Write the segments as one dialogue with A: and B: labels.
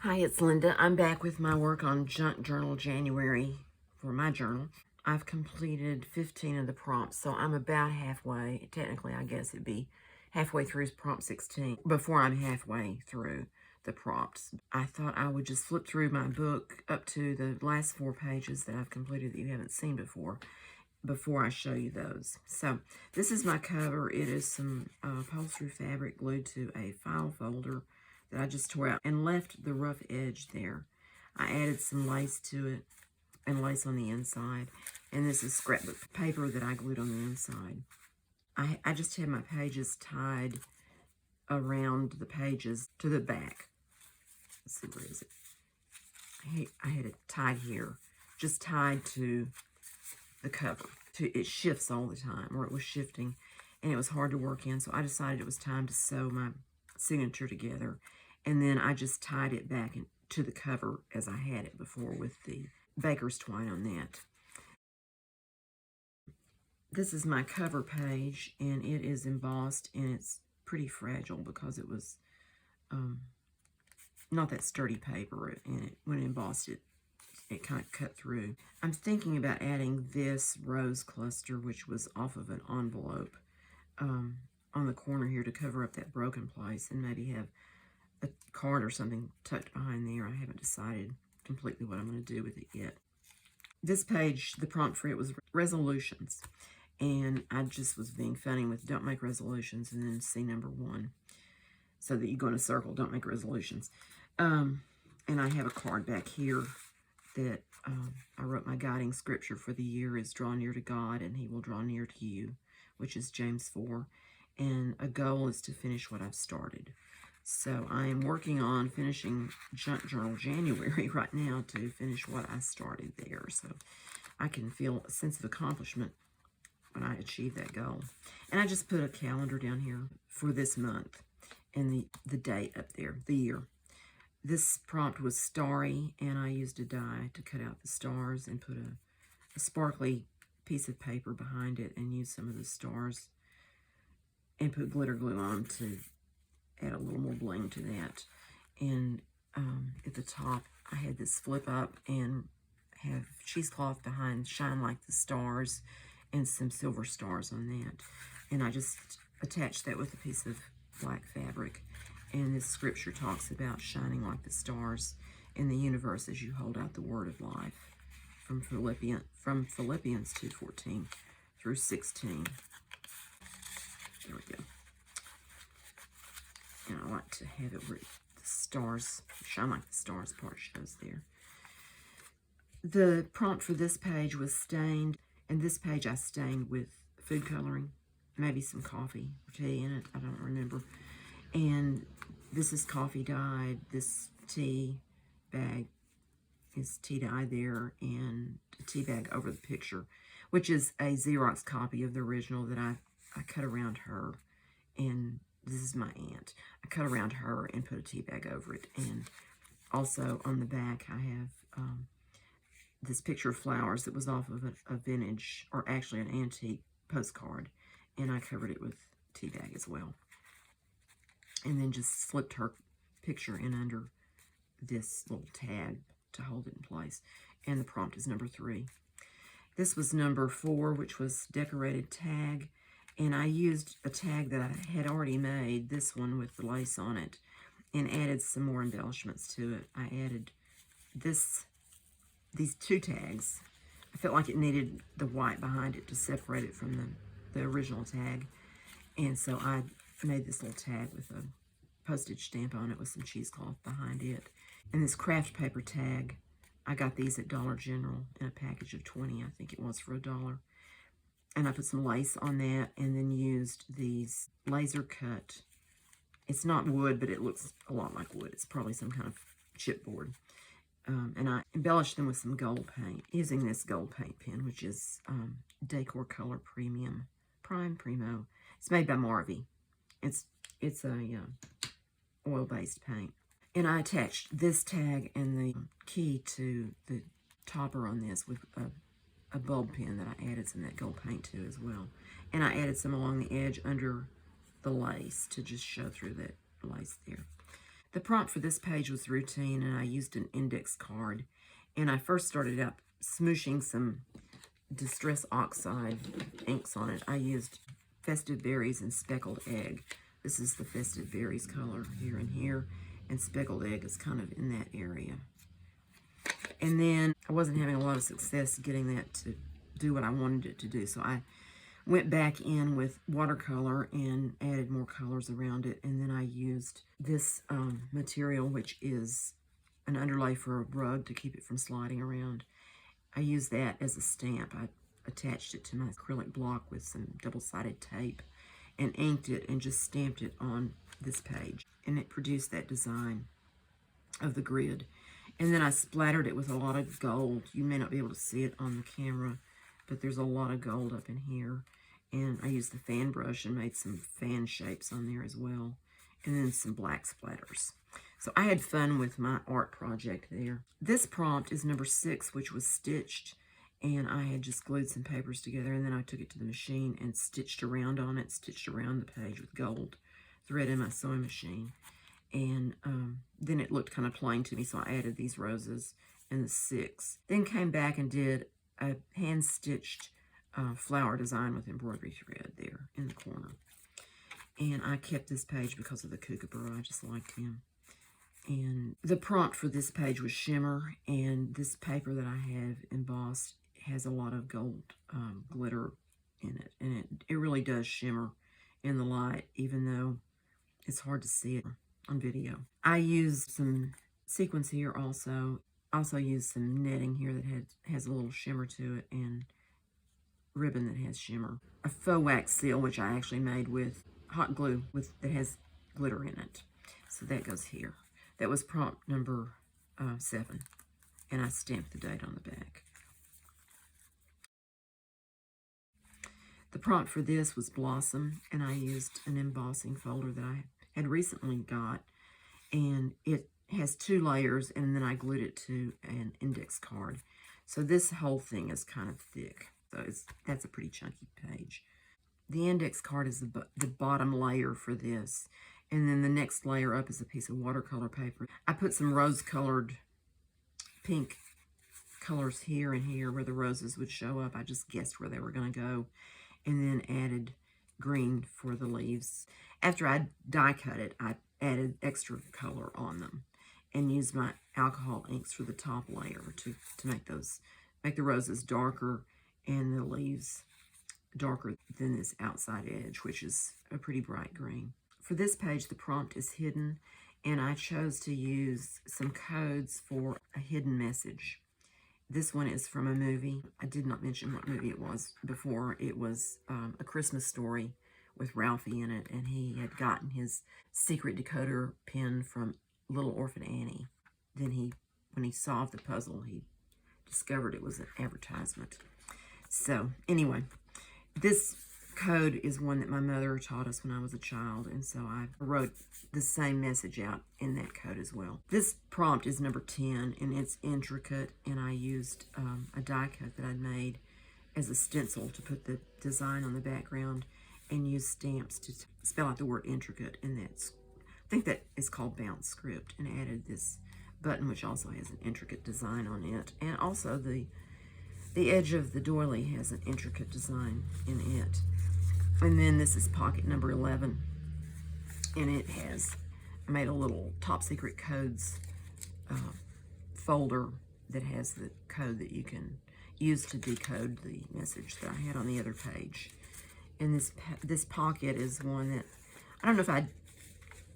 A: Hi, it's Linda. I'm back with my work on Junk Journal January for my journal. I've completed 15 of the prompts, so I'm about halfway. Technically, I guess it'd be halfway through prompt 16 before I'm halfway through the prompts. I thought I would just flip through my book up to the last 4 pages that I've completed that you haven't seen before I show you those. So this is my cover. It is some upholstery fabric glued to a file folder that I just tore out and left the rough edge there. I added some lace to it and lace on the inside. And this is scrapbook paper that I glued on the inside. I just had my pages tied around the pages to the back. Let's see, where is it? I had it tied here, just tied to the cover. It shifts all the time, or it was shifting, and it was hard to work in, so I decided it was time to sew my signature together, and then I just tied it back to the cover as I had it before with the baker's twine on that. This is my cover page, and it is embossed, and it's pretty fragile because it was not that sturdy paper, and when it embossed it kind of cut through. I'm thinking about adding this rose cluster, which was off of an envelope, on the corner here to cover up that broken place, and maybe have a card or something tucked behind there. I haven't decided completely what I'm going to do with it yet. This page, the prompt for it was resolutions, and I just was being funny with don't make resolutions, and then see number 1. So that you go in a circle, don't make resolutions. And I have a card back here that I wrote my guiding scripture for the year is draw near to God and he will draw near to you, which is James 4. And a goal is to finish what I've started. So I am working on finishing Junk Journal January right now to finish what I started there. So I can feel a sense of accomplishment when I achieve that goal. And I just put a calendar down here for this month and the date up there, the year. This prompt was starry, and I used a die to cut out the stars and put a sparkly piece of paper behind it and use some of the stars and put glitter glue on to add a little more bling to that. And at the top, I had this flip up and have cheesecloth behind shine like the stars and some silver stars on that. And I just attached that with a piece of black fabric. And this scripture talks about shining like the stars in the universe as you hold out the word of life from Philippians 2:14 through 16. There we go. And I like to have it where the stars, shine like the stars part shows there. The prompt for this page was stained, and this page I stained with food coloring, maybe some coffee or tea in it, I don't remember. And this is coffee dyed. This tea bag is tea dye there, and a tea bag over the picture, which is a Xerox copy of the original that I cut around her. And this is my aunt. I cut around her and put a tea bag over it. And also on the back, I have this picture of flowers that was off of a vintage, or actually an antique postcard. And I covered it with tea bag as well. And then just slipped her picture in under this little tag to hold it in place. And the prompt is number 3. This was number 4, which was decorated tag. And I used a tag that I had already made, this one with the lace on it, and added some more embellishments to it. I added these 2 tags. I felt like it needed the white behind it to separate it from the original tag. And so I made this little tag with a postage stamp on it with some cheesecloth behind it. And this craft paper tag, I got these at Dollar General in a package of 20, I think it was, for $1. And I put some lace on that and then used these laser cut. It's not wood, but it looks a lot like wood. It's probably some kind of chipboard. And I embellished them with some gold paint using this gold paint pen, which is Decor Color Premium Prime Primo. It's made by Marvy. It's a oil-based paint. And I attached this tag and the key to the topper on this with a bulb pen that I added some of that gold paint to as well. And I added some along the edge under the lace to just show through that lace there. The prompt for this page was routine, and I used an index card. And I first started out smooshing some Distress Oxide inks on it. I used Festive Berries and Speckled Egg. This is the Festive Berries color here and here, and Speckled Egg is kind of in that area. And then I wasn't having a lot of success getting that to do what I wanted it to do, so I went back in with watercolor and added more colors around it, and then I used this material, which is an underlay for a rug to keep it from sliding around. I used that as a stamp. I attached it to my acrylic block with some double-sided tape and inked it and just stamped it on this page, and it produced that design of the grid. And then I splattered it with a lot of gold. You may not be able to see it on the camera, but there's a lot of gold up in here. And I used the fan brush and made some fan shapes on there as well. And then some black splatters. So I had fun with my art project there. This prompt is number 6, which was stitched. And I had just glued some papers together, and then I took it to the machine and stitched around on it, stitched around the page with gold thread in my sewing machine. And then it looked kind of plain to me, so I added these roses and the 6. Then came back and did a hand-stitched flower design with embroidery thread there in the corner. And I kept this page because of the kookaburra. I just liked him. And the prompt for this page was shimmer, and this paper that I have embossed has a lot of gold glitter in it. And it really does shimmer in the light, even though it's hard to see it on video. I used some sequins here also. Also used some netting here that has a little shimmer to it, and ribbon that has shimmer. A faux wax seal, which I actually made with hot glue that has glitter in it. So that goes here. That was prompt number 7, and I stamped the date on the back. The prompt for this was Blossom, and I used an embossing folder that I had recently got, and it has 2 layers, and then I glued it to an index card. So this whole thing is kind of thick, so that's a pretty chunky page. The index card is the bottom layer for this, and then the next layer up is a piece of watercolor paper. I put some rose-colored pink colors here and here where the roses would show up. I just guessed where they were going to go, and then added green for the leaves. After I die cut it, I added extra color on them and used my alcohol inks for the top layer to make the roses darker and the leaves darker than this outside edge, which is a pretty bright green. For this page, the prompt is hidden, and I chose to use some codes for a hidden message. This one is from a movie. I did not mention what movie it was before. It was A Christmas Story with Ralphie in it, and he had gotten his secret decoder pin from Little Orphan Annie. Then when he solved the puzzle, he discovered it was an advertisement. So anyway, this code is one that my mother taught us when I was a child, and so I wrote the same message out in that code as well. This prompt is number 10, and it's intricate, and I used a die cut that I'd made as a stencil to put the design on the background, and used stamps to spell out the word intricate, and I think that is called bound script, and added this button, which also has an intricate design on it, and also the edge of the doily has an intricate design in it. And then this is pocket number 11, and I made a little top secret codes folder that has the code that you can use to decode the message that I had on the other page. And this pocket is one that, I don't know if I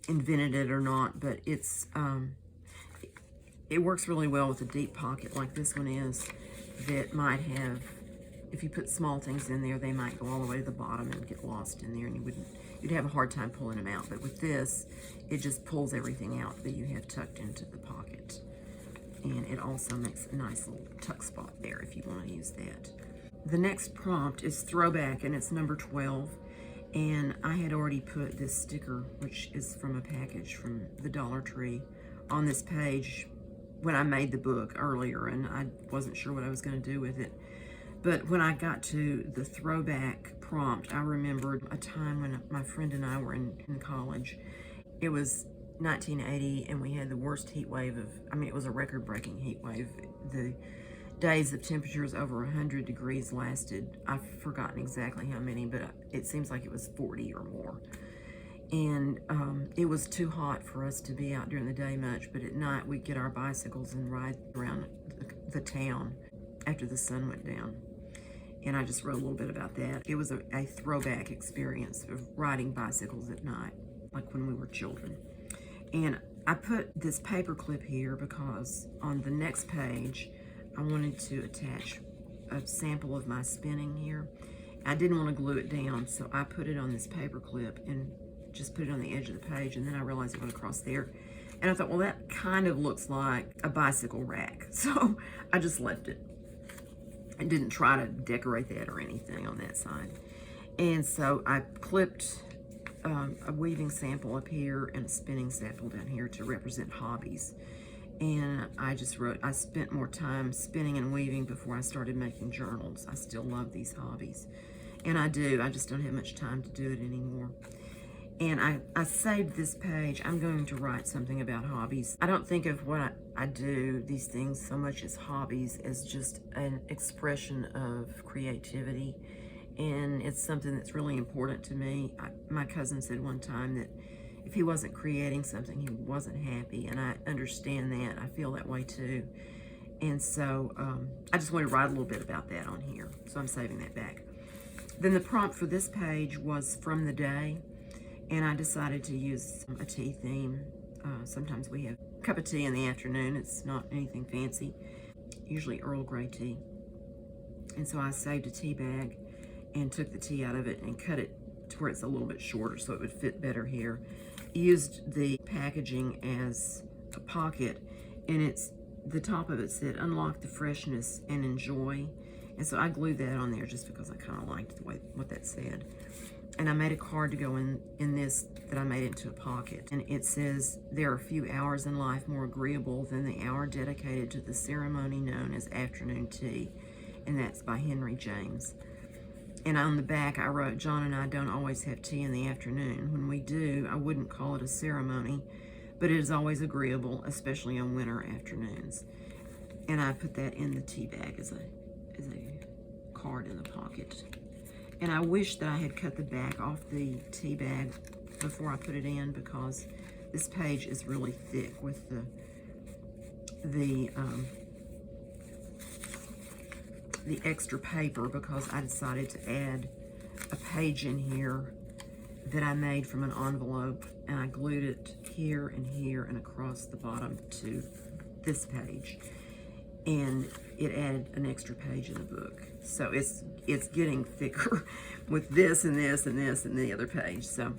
A: invented it or not, but it works really well with a deep pocket like this one is, that might have, if you put small things in there, they might go all the way to the bottom and get lost in there, and you'd have a hard time pulling them out. But with this, it just pulls everything out that you have tucked into the pocket. And it also makes a nice little tuck spot there if you want to use that. The next prompt is throwback, and it's number 12. And I had already put this sticker, which is from a package from the Dollar Tree, on this page when I made the book earlier, and I wasn't sure what I was going to do with it. But when I got to the throwback prompt, I remembered a time when my friend and I were in college. It was 1980, and we had the worst heat wave of, I mean, it was a record-breaking heat wave. The days of temperatures over 100 degrees lasted, I've forgotten exactly how many, but it seems like it was 40 or more. And it was too hot for us to be out during the day much, but at night we'd get our bicycles and ride around the town after the sun went down. And I just wrote a little bit about that. It was a throwback experience of riding bicycles at night, like when we were children. And I put this paper clip here because on the next page, I wanted to attach a sample of my spinning here. I didn't want to glue it down, so I put it on this paper clip and just put it on the edge of the page, and then I realized it went across there. And I thought, well, that kind of looks like a bicycle rack. So I just left it. I didn't try to decorate that or anything on that side. And so I clipped a weaving sample up here and a spinning sample down here to represent hobbies. And I just wrote, I spent more time spinning and weaving before I started making journals. I still love these hobbies. And I do, I just don't have much time to do it anymore. And I saved this page. I'm going to write something about hobbies. I don't think of what I do, these things, so much as hobbies, as just an expression of creativity. And it's something that's really important to me. My cousin said one time that if he wasn't creating something, he wasn't happy. And I understand that. I feel that way too. And so I just want to write a little bit about that on here. So I'm saving that back. Then the prompt for this page was from the day. And I decided to use a tea theme. Sometimes we have a cup of tea in the afternoon. It's not anything fancy, usually Earl Grey tea. And so I saved a tea bag and took the tea out of it and cut it to where it's a little bit shorter so it would fit better here. Used the packaging as a pocket, and the top of it said, "Unlock the freshness and enjoy." And so I glued that on there just because I kind of liked the way what that said. And I made a card to go in this that I made into a pocket. And it says, "There are few hours in life more agreeable than the hour dedicated to the ceremony known as afternoon tea." And that's by Henry James. And on the back, I wrote, "John and I don't always have tea in the afternoon. When we do, I wouldn't call it a ceremony, but it is always agreeable, especially on winter afternoons." And I put that in the tea bag as a card in the pocket. And I wish that I had cut the back off the tea bag before I put it in, because this page is really thick with the extra paper, because I decided to add a page in here that I made from an envelope, and I glued it here and across the bottom to this page. And it added an extra page in the book. So it's getting thicker with this and this and this and the other page. So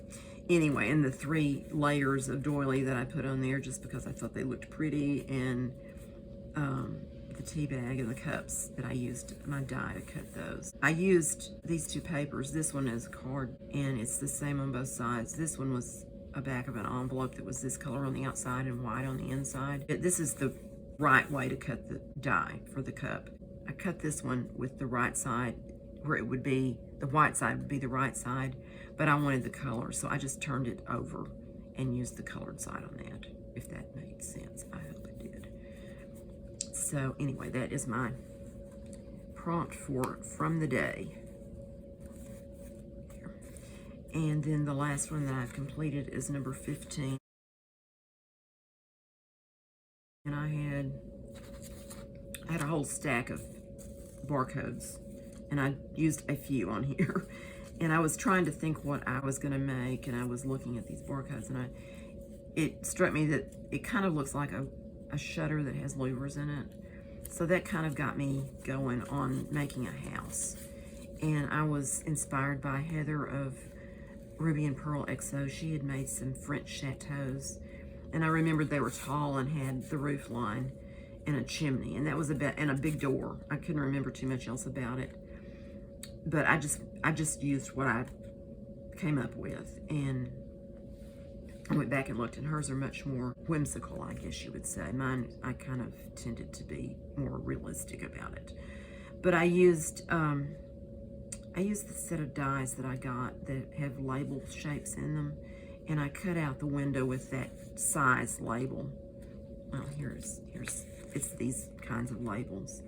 A: anyway, and the 3 layers of doily that I put on there just because I thought they looked pretty, and the tea bag and the cups that I used my die to cut those. I used these 2 papers. This one is a card, and it's the same on both sides. This one was a back of an envelope that was this color on the outside and white on the inside. This is the right way to cut the die for the cup. I cut this one with the right side, where it would be, the white side would be the right side, but I wanted the color, so I just turned it over and used the colored side on that, if that made sense. I hope it did. So anyway, that is my prompt for from the day. There. And then the last one that I've completed is number 15. And I had a whole stack of barcodes, and I used a few on here. And I was trying to think what I was going to make, and I was looking at these barcodes, and it struck me that it kind of looks like a shutter that has louvers in it. So that kind of got me going on making a house. And I was inspired by Heather of Ruby and Pearl XO. She had made some French chateaus, and I remembered they were tall and had the roof line and a chimney, and that was and a big door. I couldn't remember too much else about it, but I just used what I came up with, and I went back and looked, and hers are much more whimsical, I guess you would say. Mine, I kind of tended to be more realistic about it. But I used the set of dies that I got that have label shapes in them, and I cut out the window with that size label. Oh, it's these kinds of labels,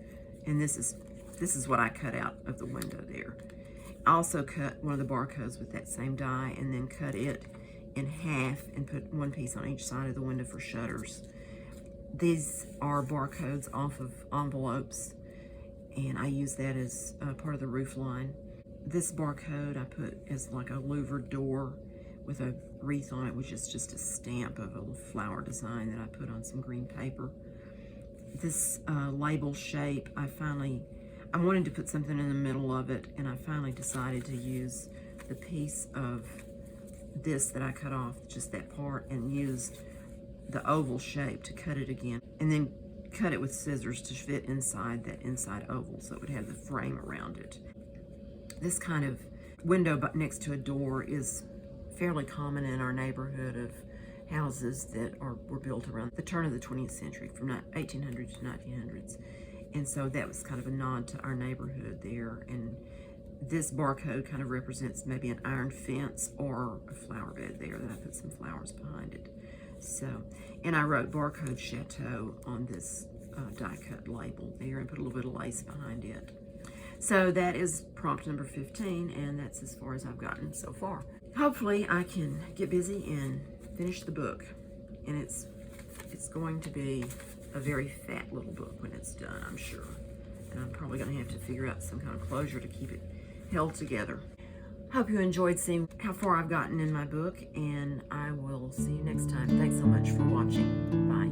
A: and this is what I cut out of the window there. I also cut one of the barcodes with that same die, and then cut it in half and put one piece on each side of the window for shutters. These are barcodes off of envelopes, and I use that as part of the roof line. This barcode I put as like a louvered door with a wreath on it, which is just a stamp of a little flower design that I put on some green paper. This label shape, I wanted to put something in the middle of it, and I finally decided to use the piece of this that I cut off, just that part, and used the oval shape to cut it again, and then cut it with scissors to fit inside that inside oval so it would have the frame around it. This kind of window next to a door is fairly common in our neighborhood of houses that were built around the turn of the 20th century, from 1800 to 1900s. And so that was kind of a nod to our neighborhood there. And this barcode kind of represents maybe an iron fence or a flower bed there that I put some flowers behind it. So, and I wrote Barcode Chateau on this die cut label there and put a little bit of lace behind it. So that is prompt number 15, and that's as far as I've gotten so far. Hopefully I can get busy and finish the book, and it's going to be a very fat little book when it's done, I'm sure. And I'm probably going to have to figure out some kind of closure to keep it held together. Hope you enjoyed seeing how far I've gotten in my book, and I will see you next time. Thanks so much for watching. Bye.